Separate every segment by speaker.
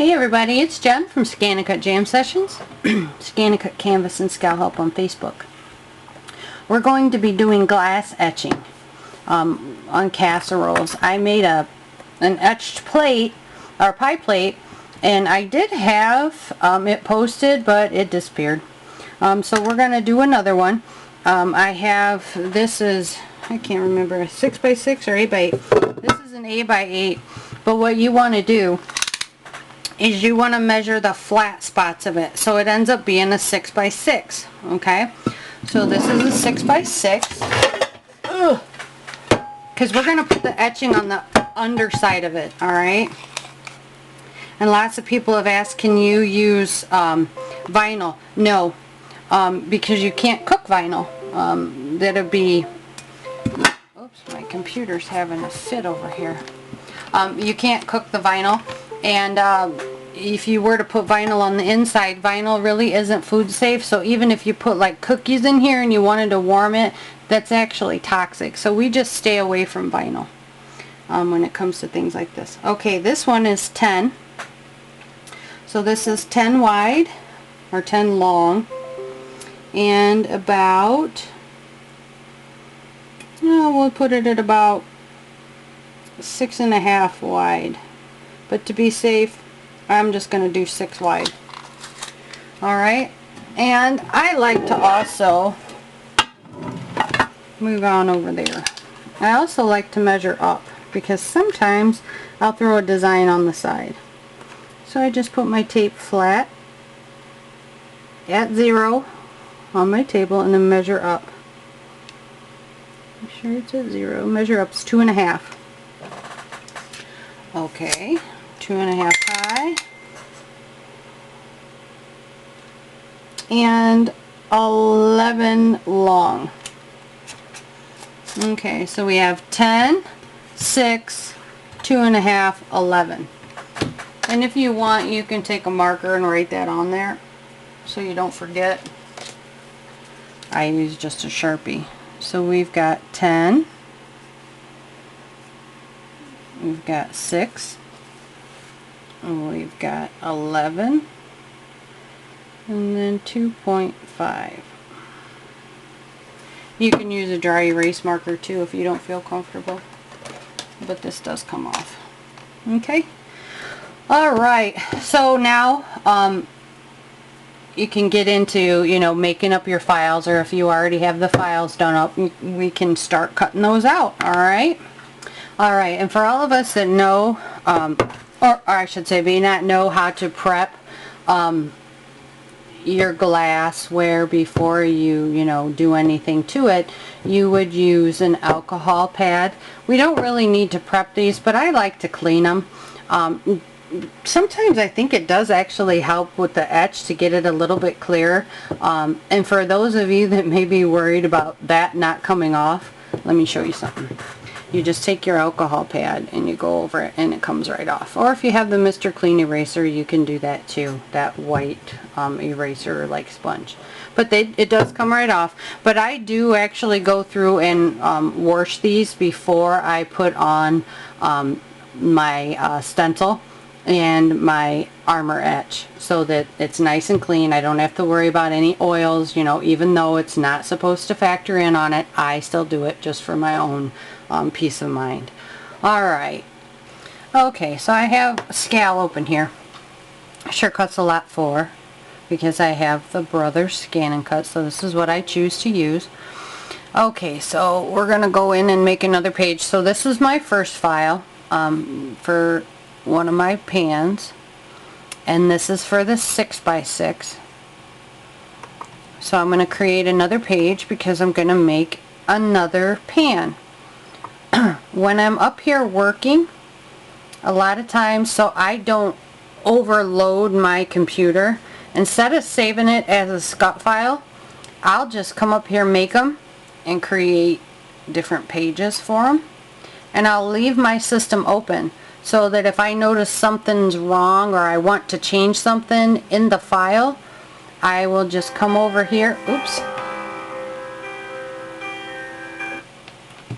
Speaker 1: Hey everybody, it's Jen from ScanNCut Jam Sessions, ScanNCut Canvas and SCAL Help on Facebook. We're going to be doing glass etching on casseroles. I made an etched plate, or pie plate, and I did have it posted, but it disappeared. So we're going to do another one. I have, this is, I can't remember, 6x6 or 8x8. This is an 8x8, but what you want to do is you want to measure the flat spots of it, so it ends up being a 6x6. Okay, so this is a 6x6 because we're going to put the etching on the underside of it. Alright, and lots of people have asked, can you use vinyl? No, because you can't cook vinyl. That'd be, oops, my computer's having a fit over here. You can't cook the vinyl, and if you were to put vinyl on the inside, vinyl really isn't food safe. So even if you put like cookies in here and you wanted to warm it, that's actually toxic. So we just stay away from vinyl when it comes to things like this. Okay, this one is 10. So this is 10 wide or 10 long, and about, we'll put it at about 6.5 wide. But to be safe, I'm just going to do 6 wide. Alright, and I like to also move on over there. I also like to measure up, because sometimes I'll throw a design on the side. So I just put my tape flat at 0 on my table and then measure up. Make sure it's at 0. Measure up is 2.5. Okay, 2.5 high and 11 long. Okay, so we have 10, 6, 2.5, 11. And if you want, you can take a marker and write that on there so you don't forget. I use just a Sharpie. So we've got 10, we've got 6, and we've got 11, and then 2.5. You can use a dry erase marker too if you don't feel comfortable, but this does come off. Okay, alright, so now you can get into, making up your files, or if you already have the files done up, we can start cutting those out. Alright, and for all of us that know, or I should say may not know how to prep your glassware before you do anything to it, you would use an alcohol pad. We don't really need to prep these, but I like to clean them. Sometimes I think it does actually help with the etch to get it a little bit clearer. And for those of you that may be worried about that not coming off, let me show you something. You just take your alcohol pad and you go over it and it comes right off. Or if you have the Mr. Clean eraser, you can do that too, that white eraser like sponge. But it does come right off. But I do actually go through and wash these before I put on my stencil and my armor etch, so that it's nice and clean. I don't have to worry about any oils, even though it's not supposed to factor in on it. I still do it just for my own peace of mind. Alright, okay, so I have SCAL open here. SureCut's a lot 4 because I have the Brother ScanNCut, so this is what I choose to use. Okay, so we're gonna go in and make another page. So this is my first file for one of my pans, and this is for the 6x6. So I'm going to create another page because I'm going to make another pan. When I'm up here working, a lot of times, so I don't overload my computer, instead of saving it as a scut file, I'll just come up here, make them, and create different pages for them. And I'll leave my system open, so that if I notice something's wrong or I want to change something in the file, I will just come over here. Oops.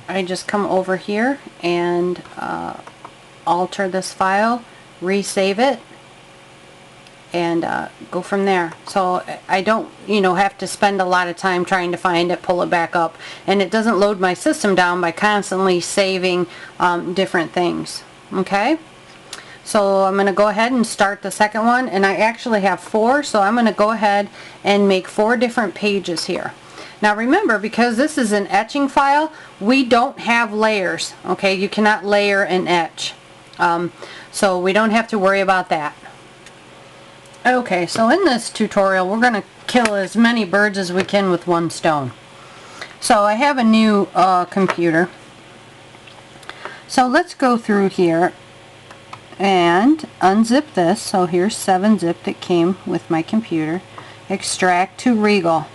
Speaker 1: I just come over here and alter this file, resave it, and go from there. So I don't, you know, have to spend a lot of time trying to find it, pull it back up, and it doesn't load my system down by constantly saving different things. Okay, so I'm going to go ahead and start the second one, and I actually have 4, so I'm going to go ahead and make 4 different pages here. Now remember, because this is an etching file, we don't have layers. Okay, you cannot layer and etch, so we don't have to worry about that. Okay, so in this tutorial we're going to kill as many birds as we can with one stone. So I have a new computer. So let's go through here and unzip this. So here's 7-zip that came with my computer. Extract to Regal.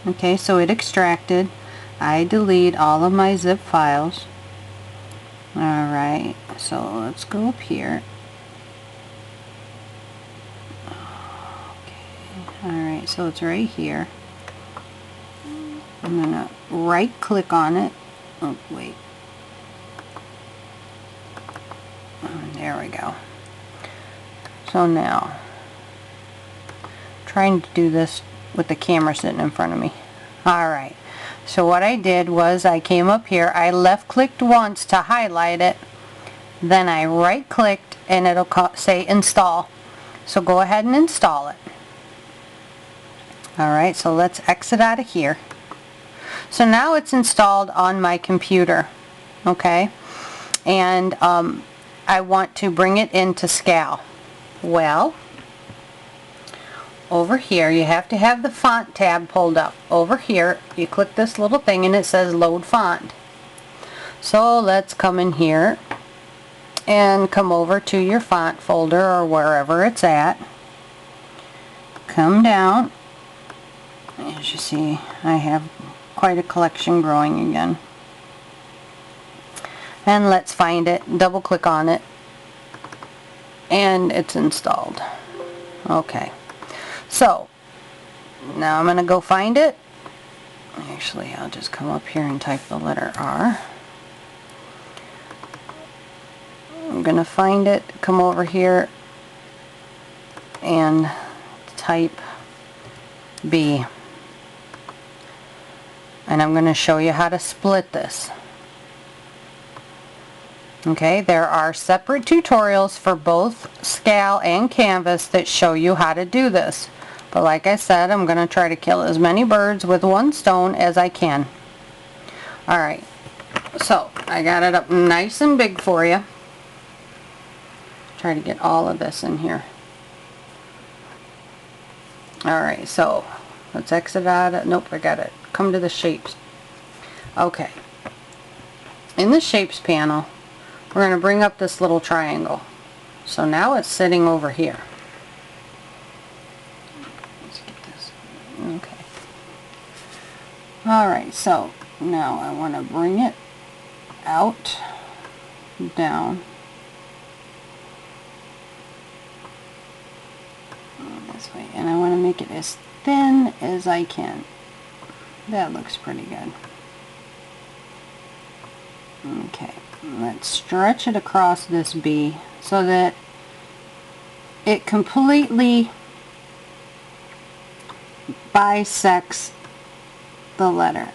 Speaker 1: Okay, so it extracted. I delete all of my zip files. Alright, so let's go up here. Alright, so it's right here. I'm going to right click on it. Oh, wait. There we go. So now, trying to do this with the camera sitting in front of me. Alright, so what I did was I came up here, I left clicked once to highlight it, then I right clicked and it'll say install. So go ahead and install it. Alright, so let's exit out of here. So now it's installed on my computer. Okay, and I want to bring it into SCAL. Well, over here you have to have the font tab pulled up. Over here you click this little thing and it says load font. So let's come in here and come over to your font folder or wherever it's at. Come down. As you see, I have quite a collection growing again. And let's find it, double click on it, and it's installed. Okay, so now I'm going to go find it. Actually, I'll just come up here and type the letter R. I'm going to find it, come over here and type B. And I'm going to show you how to split this. Okay, there are separate tutorials for both SCAL and Canvas that show you how to do this. But like I said, I'm going to try to kill as many birds with one stone as I can. Alright, so I got it up nice and big for you. Try to get all of this in here. Alright, so let's exit out of, nope, I got it. Come to the shapes. Okay. In the shapes panel, we're going to bring up this little triangle. So now it's sitting over here. Let's get this. Okay. Alright, so now I want to bring it out, down, this way, and I want to make it as thin as I can. That looks pretty good. Okay, let's stretch it across this B so that it completely bisects the letter.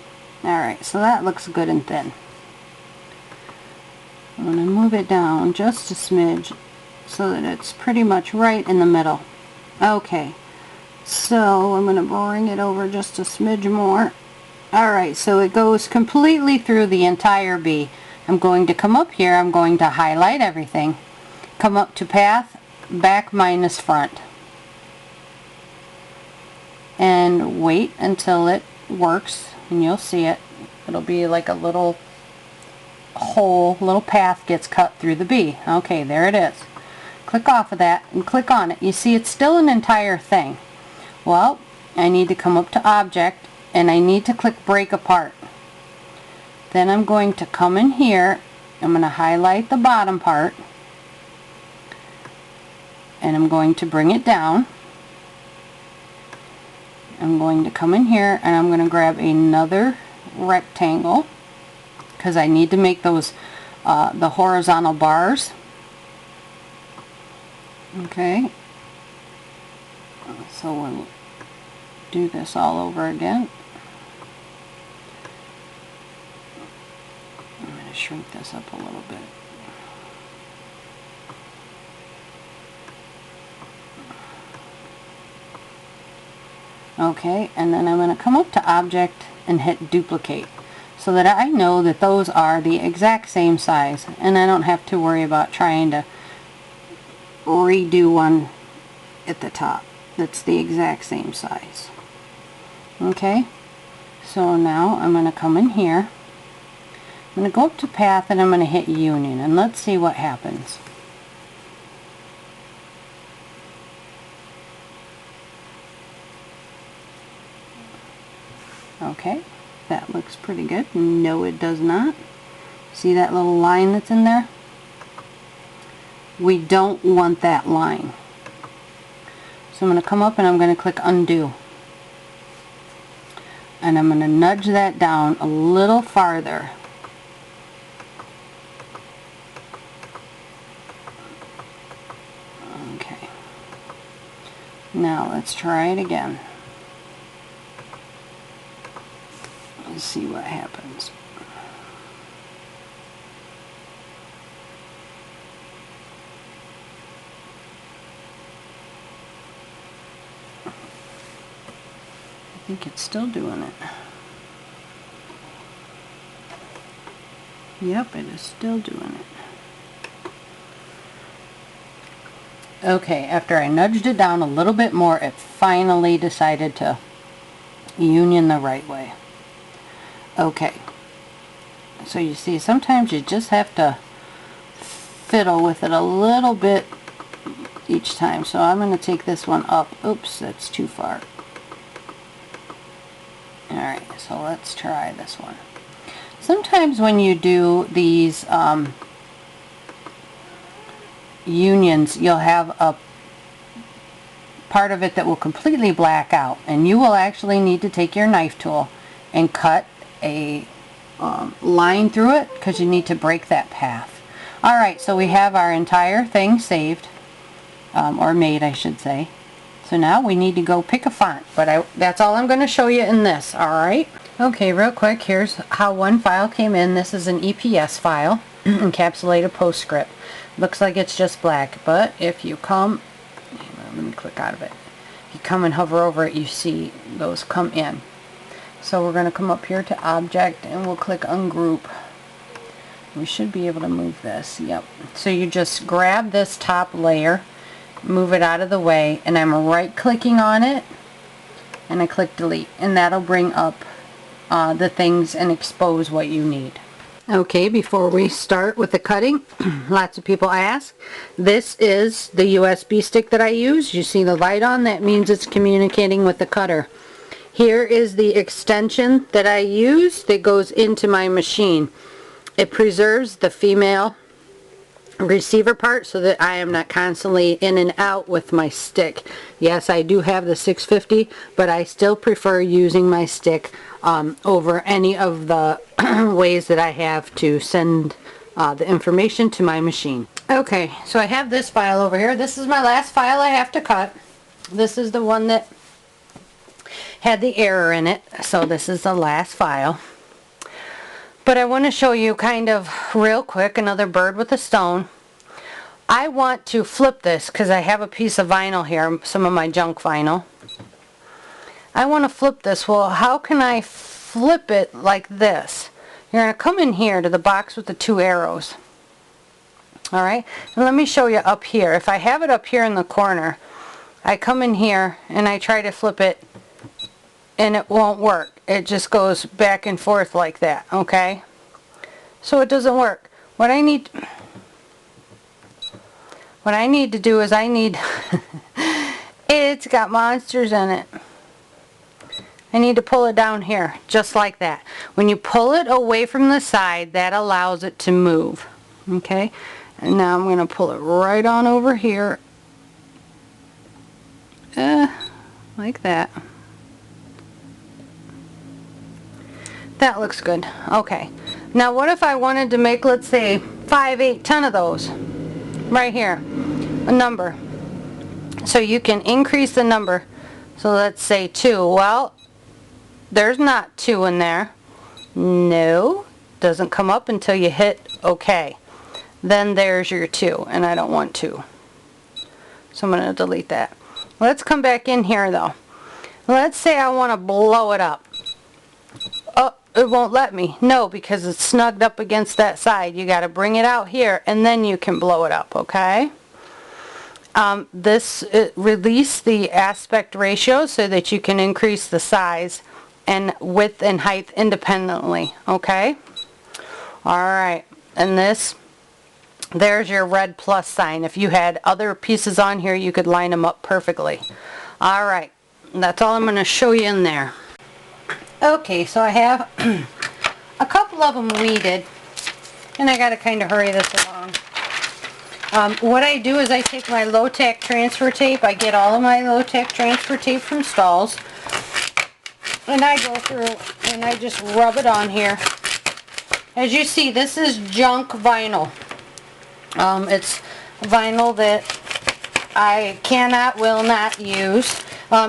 Speaker 1: Alright, so that looks good and thin. I'm going to move it down just a smidge so that it's pretty much right in the middle. Okay, so I'm going to bring it over just a smidge more. Alright, so it goes completely through the entire B. I'm going to come up here, I'm going to highlight everything, come up to path, back minus front, and wait until it works, and you'll see it. It'll be like a little hole, little path gets cut through the B. Okay, there it is. Click off of that and click on it. You see it's still an entire thing. Well, I need to come up to Object and I need to click Break Apart. Then I'm going to come in here, I'm going to highlight the bottom part and I'm going to bring it down. I'm going to come in here and I'm going to grab another rectangle because I need to make those the horizontal bars. Okay, So we'll do this all over again. I'm going to shrink this up a little bit. Okay, and then I'm going to come up to Object and hit Duplicate so that I know that those are the exact same size, and I don't have to worry about trying to redo one at the top that's the exact same size. Okay, so now I'm going to come in here, I'm going to go up to Path, and I'm going to hit Union, and let's see what happens. Okay, that looks pretty good. No, it does not. See that little line that's in there? We don't want that line. So I'm going to come up and I'm going to click Undo. And I'm going to nudge that down a little farther. Okay. Now let's try it again. Let's see what happens. I think it's still doing it. Yep, it is still doing it. Okay, after I nudged it down a little bit more, it finally decided to union the right way. Okay, so you see, sometimes you just have to fiddle with it a little bit each time. So I'm going to take this one up. Oops, that's too far. Alright, so let's try this one. Sometimes when you do these unions, you'll have a part of it that will completely black out, and you will actually need to take your knife tool and cut a line through it, because you need to break that path. Alright, so we have our entire thing saved, or made, I should say. So now we need to go pick a font, but that's all I'm going to show you in this. Alright, okay, real quick, here's how one file came in. This is an EPS file, encapsulated postscript. Looks like it's just black, but if you come, let me click out of it. If you come and hover over it, you see those come in. So we're going to come up here to Object, and we'll click Ungroup. We should be able to move this. Yep. So you just grab this top layer, move it out of the way, and I'm right clicking on it, and I click Delete, and that'll bring up the things and expose what you need. Okay, before we start with the cutting, lots of people ask, this is the USB stick that I use. You see the light on? That means it's communicating with the cutter. Here is the extension that I use that goes into my machine. It preserves the female receiver part so that I am not constantly in and out with my stick. Yes, I do have the 650, but I still prefer using my stick over any of the ways that I have to send the information to my machine. Okay, so I have this file over here. This is my last file I have to cut. This is the one that had the error in it, so this is the last file. But I want to show you kind of real quick another bird with a stone. I want to flip this because I have a piece of vinyl here, some of my junk vinyl. I want to flip this. Well, how can I flip it like this? You're going to come in here to the box with the two arrows. Alright, and let me show you up here. If I have it up here in the corner, I come in here and I try to flip it, and it won't work. It just goes back and forth like that, okay? So it doesn't work. What I need to do is it's got monsters in it. I need to pull it down here, just like that. When you pull it away from the side, that allows it to move, okay? And now I'm going to pull it right on over here, like that. That looks good. Okay. Now what if I wanted to make, let's say, 5, 8, 10 of those? Right here. A number. So you can increase the number. So let's say 2. Well, there's not 2 in there. No, doesn't come up until you hit OK. Then there's your 2, and I don't want 2. So I'm going to delete that. Let's come back in here though. Let's say I want to blow it up. Oh, it won't let me. No, because it's snugged up against that side. You got to bring it out here and then you can blow it up, okay? Release the aspect ratio so that you can increase the size and width and height independently, okay? Alright, and there's your red plus sign. If you had other pieces on here, you could line them up perfectly. Alright, that's all I'm going to show you in there. Okay, so I have a couple of them weeded, and I got to kind of hurry this along. What I do is I take my low-tack transfer tape. I get all of my low-tack transfer tape from STALs, and I go through and I just rub it on here. As you see, this is junk vinyl. It's vinyl that I will not use.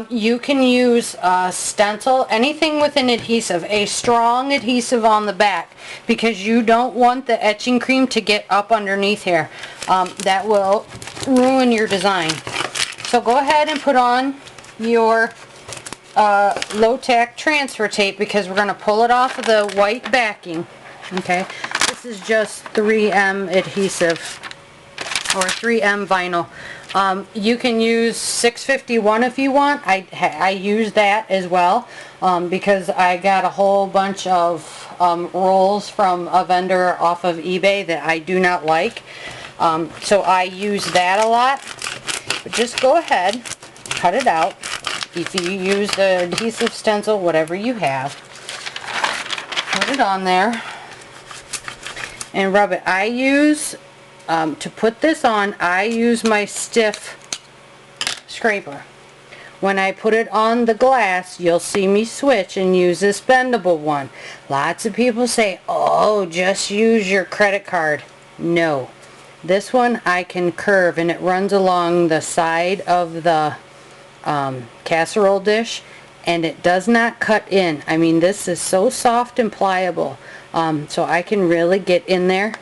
Speaker 1: You can use stencil, anything with an adhesive, a strong adhesive on the back, because you don't want the etching cream to get up underneath here. That will ruin your design. So go ahead and put on your low-tack transfer tape, because we're going to pull it off of the white backing. Okay, this is just 3M adhesive, or 3M vinyl. You can use 651 if you want. I use that as well, because I got a whole bunch of rolls from a vendor off of eBay that I do not like. So I use that a lot. But just go ahead, cut it out. If you use the adhesive stencil, whatever you have, put it on there and rub it. I use to put this on, I use my stiff scraper. When I put it on the glass, you'll see me switch and use this bendable one. Lots of people say, oh, just use your credit card. No. This one I can curve, and it runs along the side of the casserole dish, and it does not cut in. I mean, this is so soft and pliable, so I can really get in there.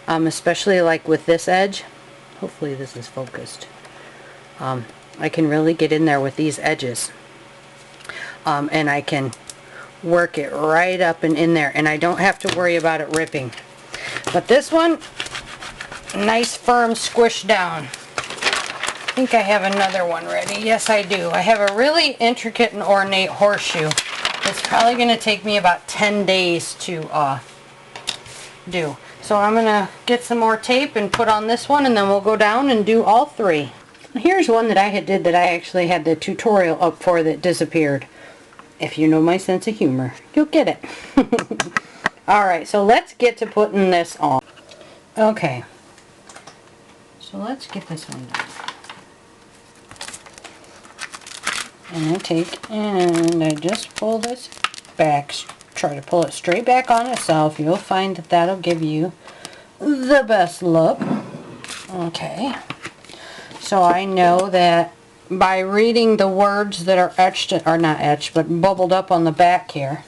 Speaker 1: Especially like with this edge. Hopefully this is focused. I can really get in there with these edges. And I can work it right up and in there, and I don't have to worry about it ripping. But this one, nice firm squish down. I think I have another one ready. Yes, I do. I have a really intricate and ornate horseshoe. It's probably going to take me about 10 days to do. So I'm going to get some more tape and put on this one, and then we'll go down and do all 3. Here's one that I did that I actually had the tutorial up for that disappeared. If you know my sense of humor, you'll get it. Alright, so let's get to putting this on. Okay, so let's get this one done. And I take and I just pull this back. Try to pull it straight back on itself. You'll find that that'll give you the best look. Okay, so I know that by reading the words that are etched, or not etched, but bubbled up on the back here,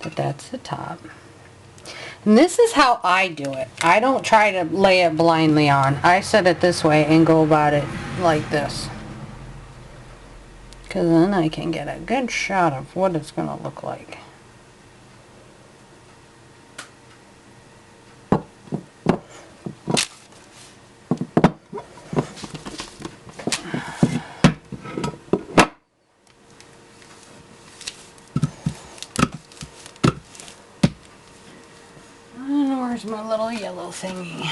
Speaker 1: that that's the top. And this is how I do it. I don't try to lay it blindly on. I set it this way and go about it like this, because then I can get a good shot of what it's going to look like. Where's my little yellow thingy?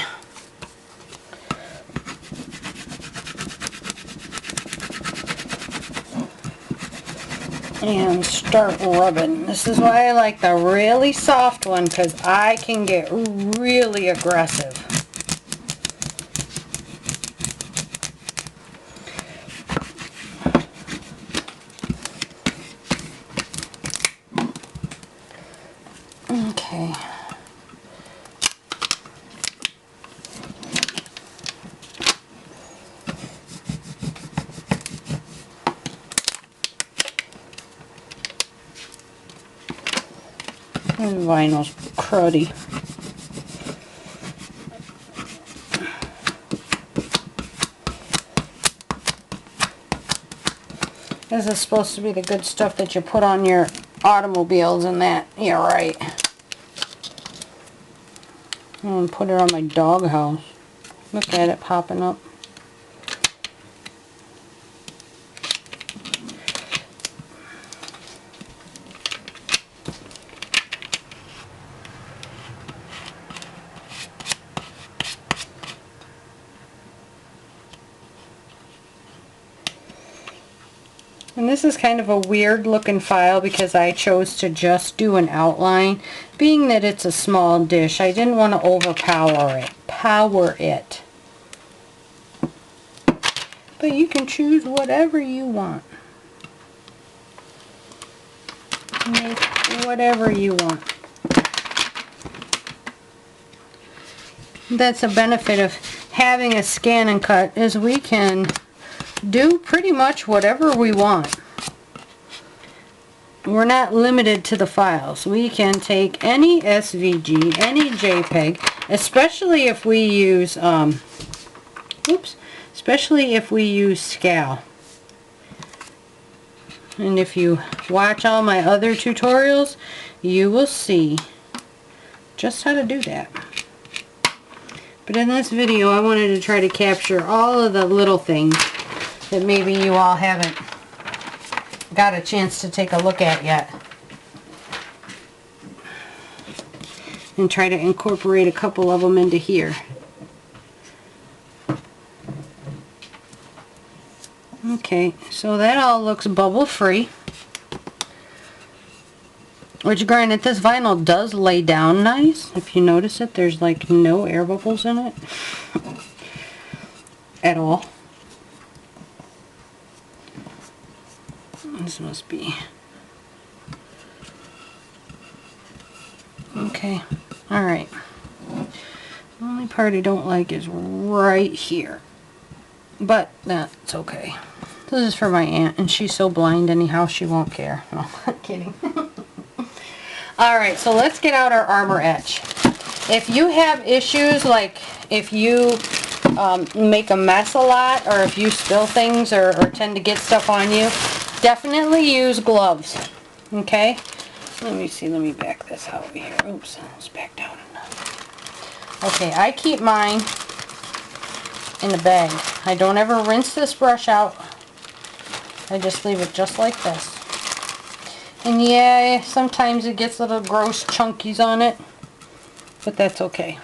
Speaker 1: And start rubbing. This is why I like the really soft one, because I can get really aggressive. Okay. This vinyl's cruddy. This is supposed to be the good stuff that you put on your automobiles and that. Yeah, right. I'm going to put it on my doghouse. Look at it popping up. And this is kind of a weird looking file because I chose to just do an outline. Being that it's a small dish, I didn't want to overpower it. But you can choose whatever you want. Make whatever you want. That's a benefit of having a scan and cut, is we can do pretty much whatever we want. We're not limited to the files. We can take any SVG, any JPEG, especially if we use especially if we use SCAL. And if you watch all my other tutorials, you will see just how to do that. But in this video, I wanted to try to capture all of the little things that maybe you all haven't got a chance to take a look at yet. And try to incorporate a couple of them into here. Okay, so that all looks bubble free. Which, granted, this vinyl does lay down nice. If you notice it, there's like no air bubbles in it. At all. This must be... Okay, alright. The only part I don't like is right here. But that's okay. This is for my aunt, and she's so blind anyhow she won't care. No, I'm kidding. Alright, so let's get out our armor etch. If you have issues, like if you make a mess a lot, or if you spill things or tend to get stuff on you, definitely use gloves. Okay? Let me see, let me back this out here. Oops, it's back down enough. Okay, I keep mine in the bag. I don't ever rinse this brush out. I just leave it just like this. And yeah, sometimes it gets little gross chunkies on it, but that's okay.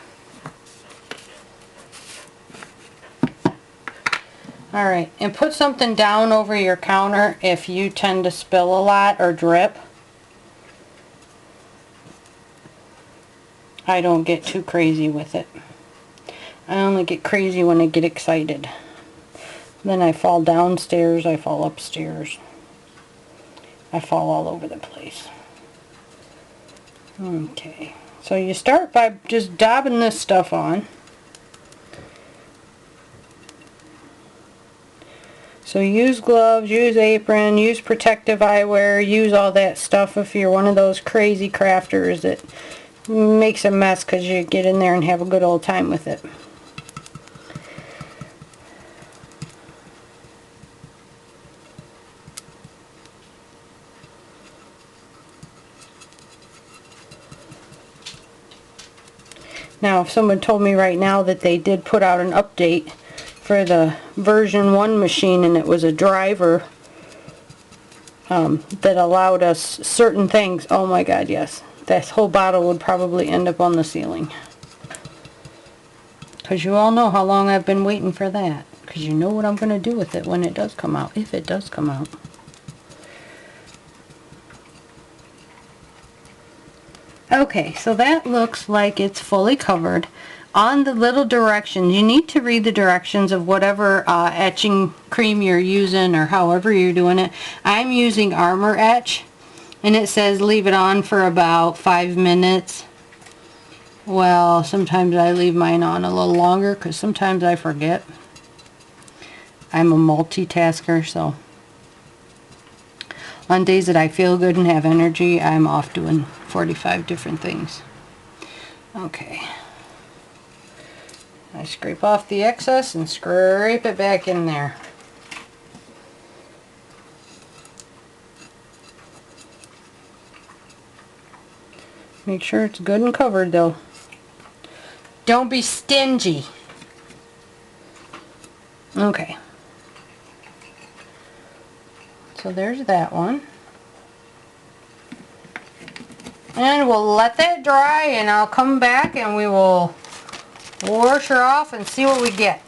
Speaker 1: Alright, and put something down over your counter if you tend to spill a lot or drip. I don't get too crazy with it. I only get crazy when I get excited. Then I fall downstairs, I fall upstairs. I fall all over the place. Okay, so you start by just dabbing this stuff on. So use gloves, use apron, use protective eyewear, use all that stuff if you're one of those crazy crafters that makes a mess because you get in there and have a good old time with it. Now, if someone told me right now that they did put out an update for the version 1 machine and it was a driver that allowed us certain things, oh my god, yes. This whole bottle would probably end up on the ceiling. Because you all know how long I've been waiting for that. Because you know what I'm going to do with it when it does come out, if it does come out. Okay, so that looks like it's fully covered. On the little directions, you need to read the directions of whatever etching cream you're using or however you're doing it. I'm using Armor Etch, and it says leave it on for about 5 minutes. Well, sometimes I leave mine on a little longer because sometimes I forget. I'm a multitasker, so on days that I feel good and have energy, I'm off doing 45 different things. Okay. I scrape off the excess and scrape it back in there. Make sure it's good and covered though. Don't be stingy. Okay. So there's that one. And we'll let that dry and I'll come back and we will wash her off and see what we get.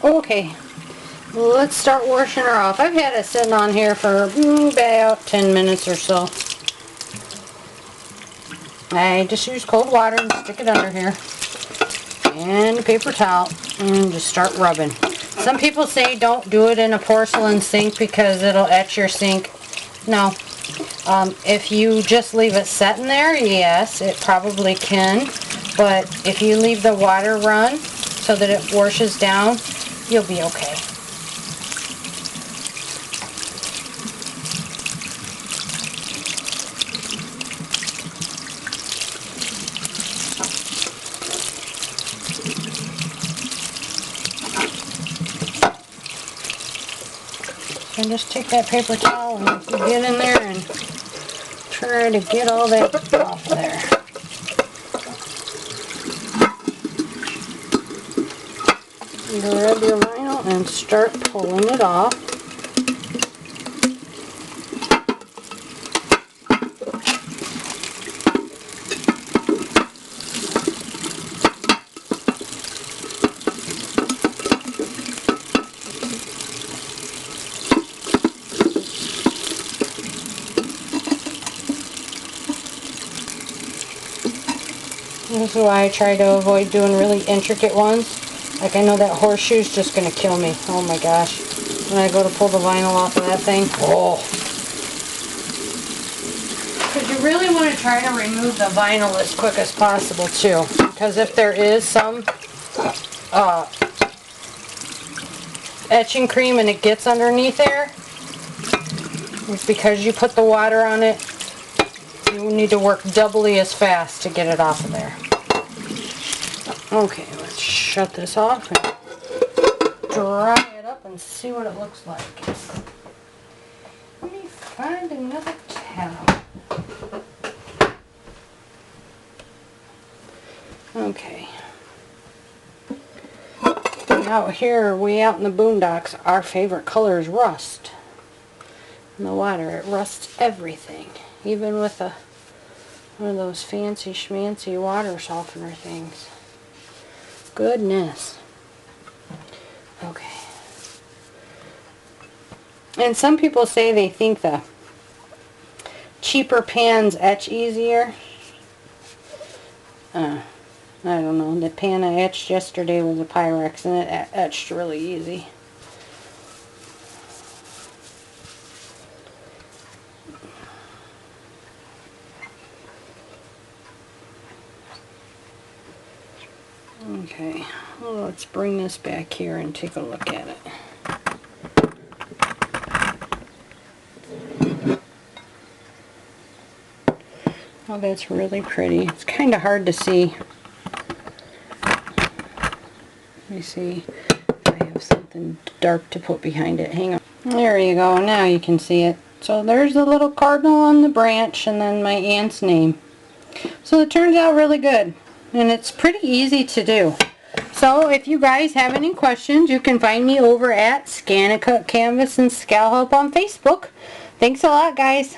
Speaker 1: Okay. Let's start washing her off. I've had it sitting on here for about 10 minutes or so. I just use cold water and stick it under here. And a paper towel. And just start rubbing. Some people say don't do it in a porcelain sink because it'll etch your sink. No. If you just leave it set in there, yes, it probably can. But if you leave the water run so that it washes down, you'll be okay. And just take that paper towel and get in there and try to get all that off there. Grab your vinyl and start pulling it off. This is why I try to avoid doing really intricate ones. Like I know that horseshoe's just going to kill me. Oh my gosh. When I go to pull the vinyl off of that thing. Oh. Because you really want to try to remove the vinyl as quick as possible too. Because if there is some etching cream and it gets underneath there, it's because you put the water on it. You need to work doubly as fast to get it off of there. Okay, let's shut this off and dry it up and see what it looks like. Let me find another towel. Okay. Out here, way out in the boondocks, our favorite color is rust. In the water, it rusts everything. Even with one of those fancy schmancy water softener things. Goodness. Okay. And some people say they think the cheaper pans etch easier. I don't know. The pan I etched yesterday was a Pyrex and it etched really easy. Okay, well, let's bring this back here and take a look at it. Oh, that's really pretty. It's kind of hard to see. Let me see if I have something dark to put behind it. Hang on. There you go. Now you can see it. So there's the little cardinal on the branch and then my aunt's name. So it turns out really good. And it's pretty easy to do. So if you guys have any questions, you can find me over at ScanNCut Canvas and SCAL Help on Facebook. Thanks a lot, guys.